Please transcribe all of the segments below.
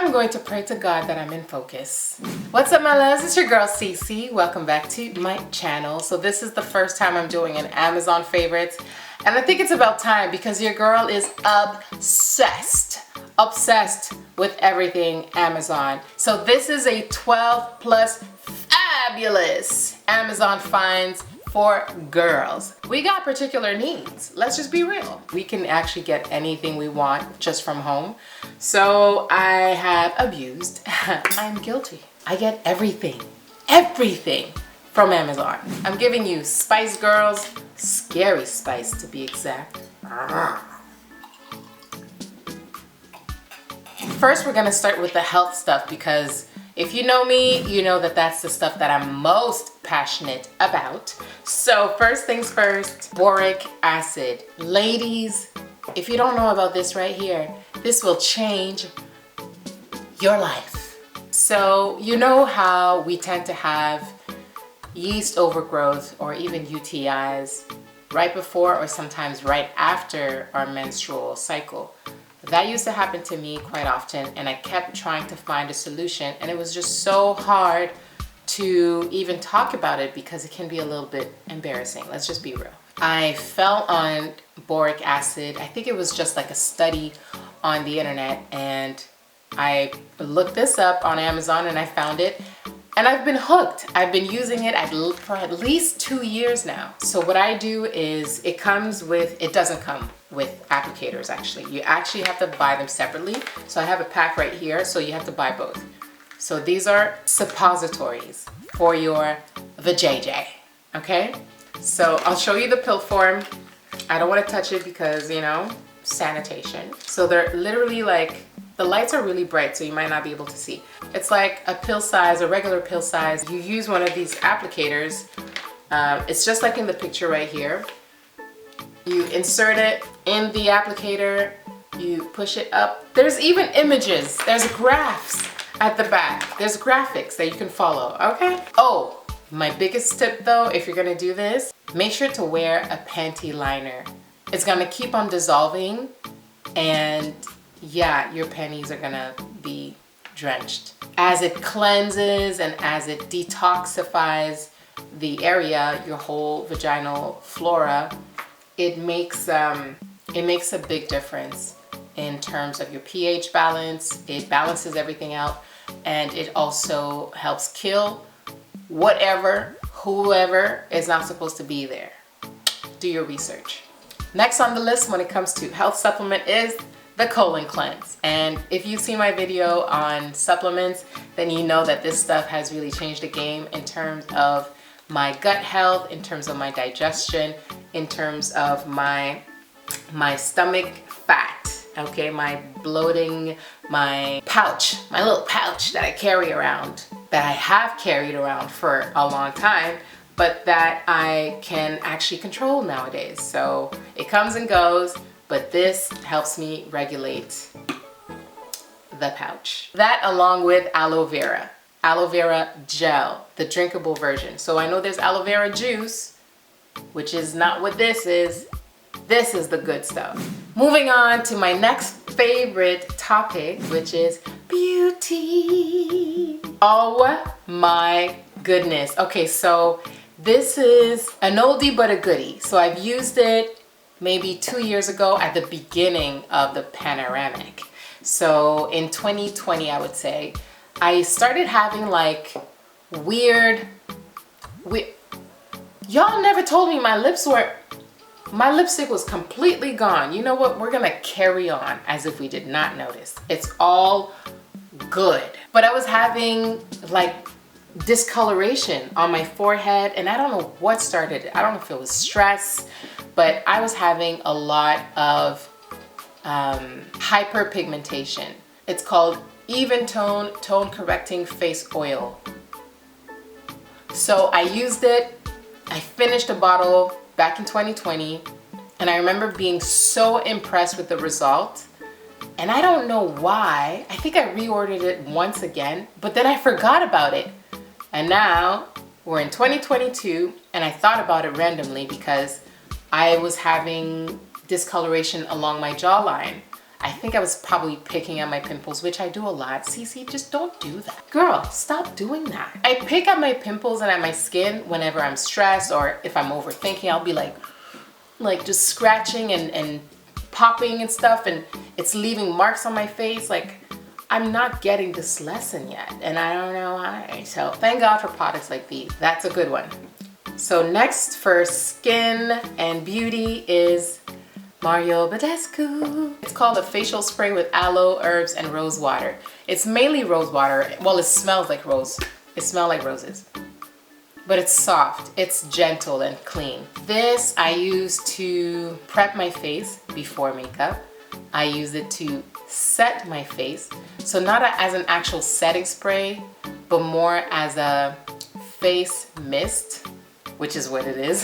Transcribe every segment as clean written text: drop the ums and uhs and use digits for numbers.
I'm going to pray to God that I'm in focus. What's up, my loves? It's your girl CiCi. Welcome back to my channel. So this is the first time I'm doing an Amazon favorites, and I think it's about time because your girl is obsessed with everything Amazon. So this is a 12 plus fabulous Amazon finds for girls. We got particular needs. Let's just be real. We can actually get anything we want just from home. So I have abused. I'm guilty. I get everything from Amazon. I'm giving you Spice Girls, Scary Spice to be exact. First, we're gonna start with the health stuff because if you know me, you know that that's the stuff that I'm most passionate about. So first things first, boric acid. Ladies, if you don't know about this right here, this will change your life. So you know how we tend to have yeast overgrowth or even UTIs right before or sometimes right after our menstrual cycle. That used to happen to me quite often, and I kept trying to find a solution, and it was just so hard to even talk about it because it can be a little bit embarrassing. Let's just be real. I fell on boric acid. I think it was just like a study on the internet, and I looked this up on Amazon and I found it, and I've been hooked. I've been using it for at least 2 years now. So what I do is it doesn't come with applicators actually. You actually have to buy them separately. So I have a pack right here, so you have to buy both. So these are suppositories for your vajayjay, okay? So I'll show you the pill form. I don't want to touch it because, you know, sanitation. So they're literally like, the lights are really bright, so you might not be able to see. It's like a pill size, a regular pill size. You use one of these applicators. It's just like in the picture right here. You insert it in the applicator, you push it up. There's even images, there's graphs at the back. There's graphics that you can follow, okay? Oh, my biggest tip though, if you're gonna do this, make sure to wear a panty liner. It's gonna keep on dissolving, and yeah, your panties are gonna be drenched. As it cleanses and as it detoxifies the area, your whole vaginal flora, it makes a big difference in terms of your pH balance. It balances everything out, and it also helps kill whoever is not supposed to be there. Do your research. Next on the list when it comes to health supplement is the colon cleanse. And if you see my video on supplements, then you know that this stuff has really changed the game in terms of my gut health, in terms of my digestion, in terms of my stomach fat, okay, my bloating, my pouch, my little pouch that I carry around, that I have carried around for a long time, but that I can actually control nowadays. So it comes and goes, but this helps me regulate the pouch. That along with aloe vera gel, the drinkable version. So I know there's aloe vera juice, which is not what this is. This is the good stuff. Moving on to my next favorite topic, which is beauty. Oh my goodness. Okay, so this is an oldie but a goodie. So I've used it maybe 2 years ago at the beginning of the panoramic. So in 2020, I would say, I started having like weird, y'all never told me my lipstick was completely gone. You know what? We're gonna carry on as if we did not notice. It's all good. But I was having like discoloration on my forehead, and I don't know what started it. I don't know if it was stress, but I was having a lot of hyperpigmentation. It's called even tone correcting face oil. So I used it. I finished a bottle back in 2020, and I remember being so impressed with the result. And I don't know why. I think I reordered it once again, but then I forgot about it. And now we're in 2022, and I thought about it randomly because I was having discoloration along my jawline. I think I was probably picking at my pimples, which I do a lot. CiCi, just don't do that. Girl, stop doing that. I pick at my pimples and at my skin whenever I'm stressed, or if I'm overthinking, I'll be like just scratching and popping and stuff, and it's leaving marks on my face. Like, I'm not getting this lesson yet, and I don't know why. So thank God for products like these. That's a good one. So next for skin and beauty is Mario Badescu. It's called a facial spray with aloe, herbs, and rose water. It's mainly rose water. Well, it smells like rose. It smells like roses. But it's soft, it's gentle and clean. This I use to prep my face before makeup. I use it to set my face. So not as an actual setting spray, but more as a face mist, which is what it is.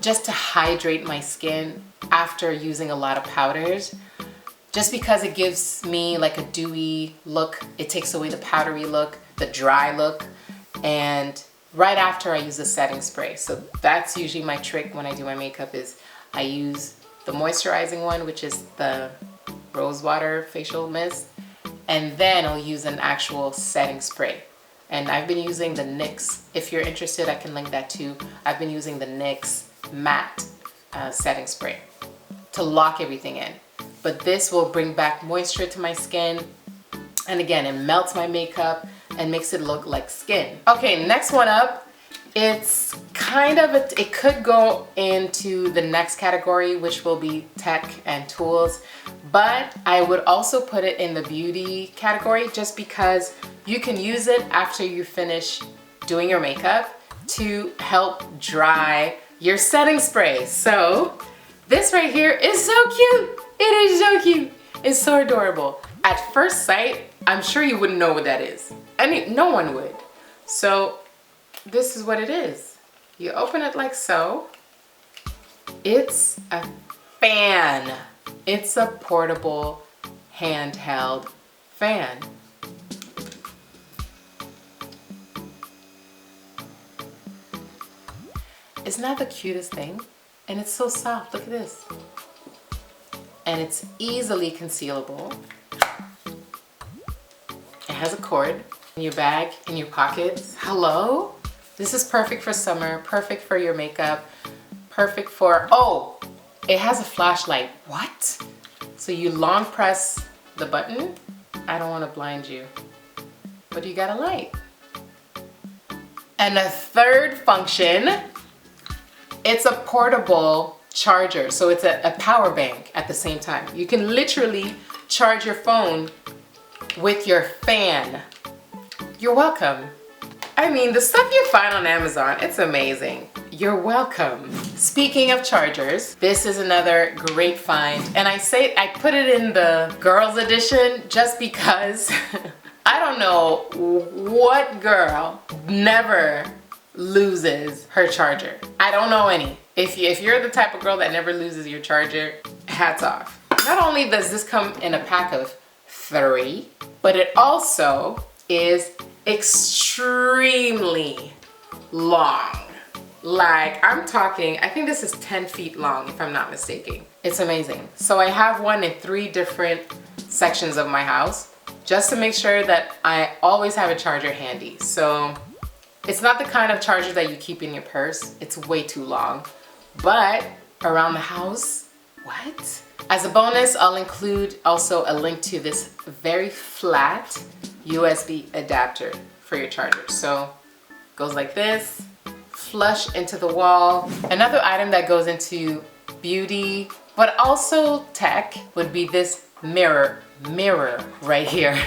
Just to hydrate my skin after using a lot of powders. Just because it gives me like a dewy look. It takes away the powdery look, the dry look. And right after I use a setting spray. So that's usually my trick when I do my makeup, is I use the moisturizing one, which is the rose water facial mist, and then I'll use an actual setting spray. And I've been using the NYX. If you're interested, I can link that too. I've been using the NYX matte setting spray to lock everything in. But this will bring back moisture to my skin. And again, it melts my makeup and makes it look like skin. Okay, next one up. It's kind of it could go into the next category, which will be tech and tools, but I would also put it in the beauty category, just because you can use it after you finish doing your makeup to help dry your setting spray. So this right here is so cute. It is so cute. It's so adorable. At first sight, I'm sure you wouldn't know what that is. I mean, no one would. So this is what it is. You open it like so. It's a fan. It's a portable handheld fan. Isn't that the cutest thing? And it's so soft. Look at this. And it's easily concealable. It has a cord in your bag, in your pockets. Hello? This is perfect for summer, perfect for your makeup, perfect for, oh, it has a flashlight. What? So you long press the button. I don't want to blind you, but you got a light. And a third function, it's a portable charger. So it's a power bank at the same time. You can literally charge your phone with your fan. You're welcome. I mean, the stuff you find on Amazon, it's amazing. You're welcome. Speaking of chargers, this is another great find. And I put it in the girls edition just because I don't know what girl never loses her charger. I don't know any. If you're the type of girl that never loses your charger, hats off. Not only does this come in a pack of 3, but it also is extremely long. Like, I'm talking, I think this is 10 feet long if I'm not mistaken. It's amazing. So I have one in 3 different sections of my house just to make sure that I always have a charger handy. So it's not the kind of charger that you keep in your purse. It's way too long. But around the house, what? As a bonus, I'll include also a link to this very flat USB adapter for your charger. So it goes like this, flush into the wall. Another item that goes into beauty, but also tech, would be this mirror right here.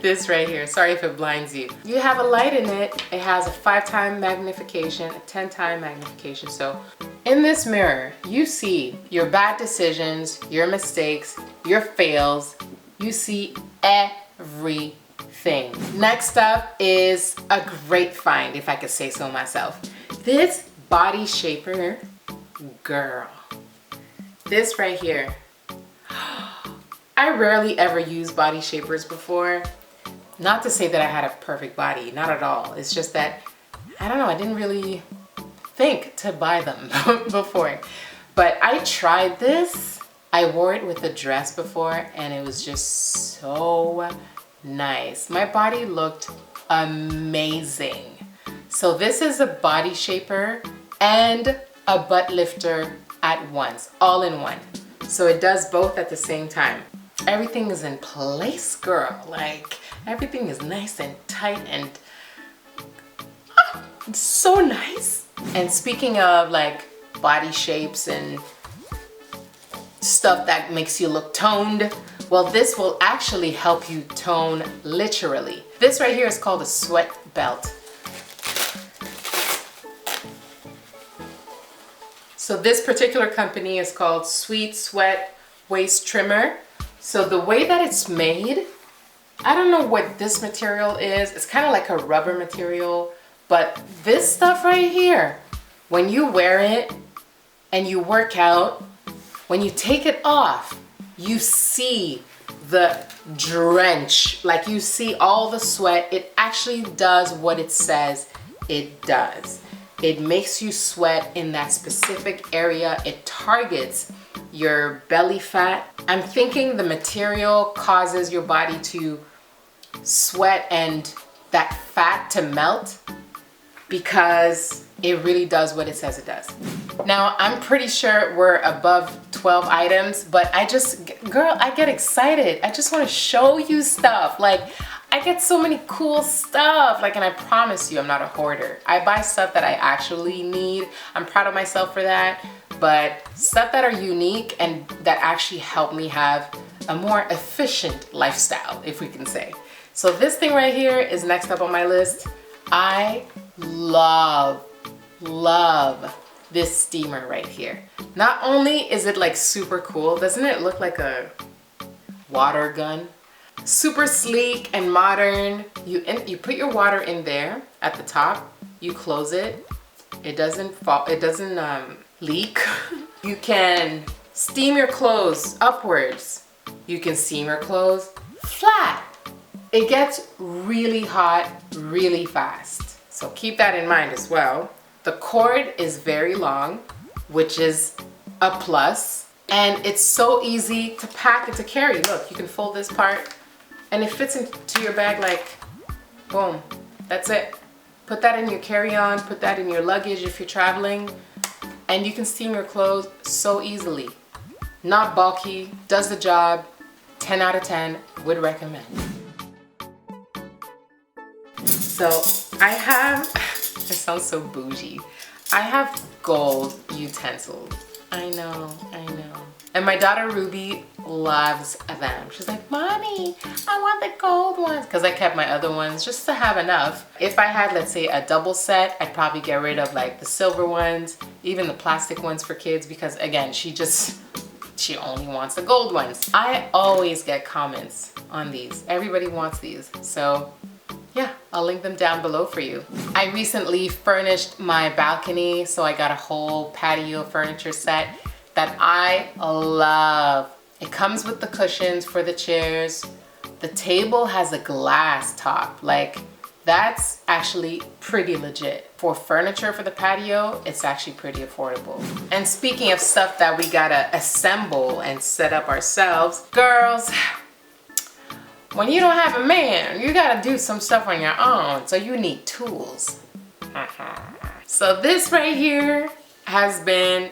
This right here, sorry if it blinds you. You have a light in it. It has a 5-time magnification, a 10-time magnification. So in this mirror, you see your bad decisions, your mistakes, your fails. You see everything. Next up is a great find, if I could say so myself. This body shaper, girl. This right here. I rarely ever used body shapers before. Not to say that I had a perfect body, not at all. It's just that, I don't know, I didn't really think to buy them before. But I tried this I wore it with a dress before and it was just so nice. My body looked amazing. So this is a body shaper and a butt lifter at once, all in one. So it does both at the same time. Everything is in place, girl. Like, everything is nice and tight and it's so nice. And speaking of like body shapes and stuff that makes you look toned, well, this will actually help you tone literally. This right here is called a sweat belt. So this particular company is called Sweet Sweat Waist Trimmer. So the way that it's made, I don't know what this material is. It's kind of like a rubber material, but this stuff right here, when you wear it and you work out, when you take it off, you see the drench, like you see all the sweat. It actually does what it says it does. It makes you sweat in that specific area. It targets your belly fat. I'm thinking the material causes your body to sweat and that fat to melt because it really does what it says it does. Now, I'm pretty sure we're above 12 items, but girl, I get excited. I just want to show you stuff. Like, I get so many cool stuff. Like, and I promise you, I'm not a hoarder. I buy stuff that I actually need. I'm proud of myself for that. But stuff that are unique and that actually help me have a more efficient lifestyle, if we can say. So this thing right here is next up on my list. I love this steamer right here. Not only is it like super cool, doesn't it look like a water gun? Super sleek and modern. You put your water in there at the top, you close it, it doesn't fall, it doesn't leak. You can steam your clothes upwards. You can steam your clothes flat. It gets really hot really fast. So keep that in mind as well. The cord is very long, which is a plus. And it's so easy to pack and to carry. Look, you can fold this part and it fits into your bag like, boom, that's it. Put that in your carry-on, put that in your luggage if you're traveling, and you can steam your clothes so easily. Not bulky, does the job, 10 out of 10, would recommend. So I have, it sounds so bougie. I have gold utensils. I know. And my daughter Ruby loves them. She's like, Mommy, I want the gold ones. Because I kept my other ones just to have enough. If I had, let's say, a double set, I'd probably get rid of like the silver ones, even the plastic ones for kids, because again, she only wants the gold ones. I always get comments on these. Everybody wants these. So yeah, I'll link them down below for you. I recently furnished my balcony, so I got a whole patio furniture set that I love. It comes with the cushions for the chairs. The table has a glass top. Like, that's actually pretty legit. For furniture for the patio, it's actually pretty affordable. And speaking of stuff that we gotta assemble and set up ourselves, girls, when you don't have a man, you gotta do some stuff on your own, so you need tools. So this right here has been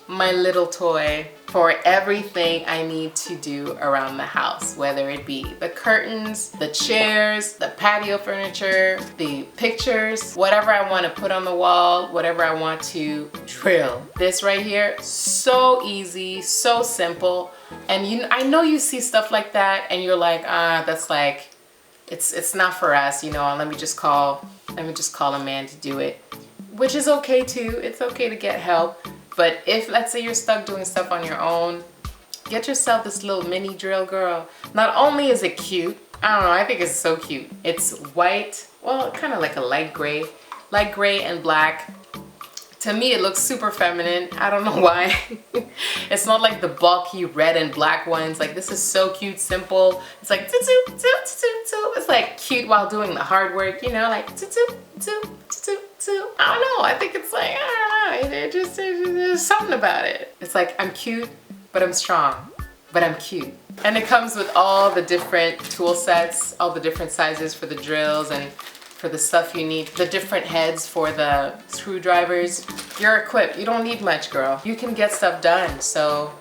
my little toy for everything I need to do around the house, whether it be the curtains, the chairs, the patio furniture, the pictures, whatever I want to put on the wall, whatever I want to drill. This right here, so easy, so simple. And I know you see stuff like that and you're like, that's like, it's not for us, you know, let me just call a man to do it, which is okay too. It's okay to get help. But if, let's say, you're stuck doing stuff on your own, get yourself this little mini drill, girl. Not only is it cute, I don't know, I think it's so cute. It's white, well, kind of like a light gray and black. To me, it looks super feminine. I don't know why. It's not like the bulky red and black ones. Like, this is so cute, simple. It's like, toot, toot, toot, toot, toot. It's like cute while doing the hard work, you know, like toot, toot, toot, toot, toot. I don't know. I think it's like, I don't know. There's something about it. It's like, I'm cute, but I'm strong. but I'm cute. And it comes with all the different tool sets, all the different sizes for the drills and for the stuff you need, the different heads for the screwdrivers. You're equipped. You don't need much, girl. You can get stuff done, so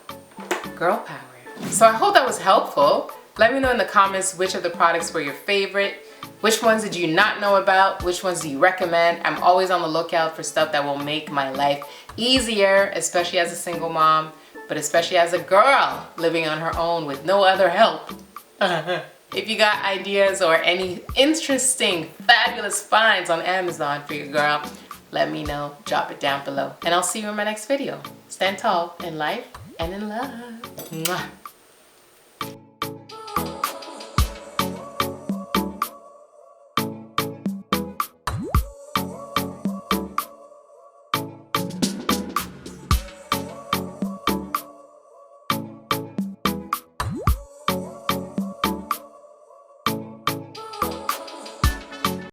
girl power. So I hope that was helpful. Let me know in the comments which of the products were your favorite. Which ones did you not know about? Which ones do you recommend? I'm always on the lookout for stuff that will make my life easier, especially as a single mom, but especially as a girl living on her own with no other help. If you got ideas or any interesting, fabulous finds on Amazon for your girl, let me know. Drop it down below. And I'll see you in my next video. Stand tall in life and in love. Mwah.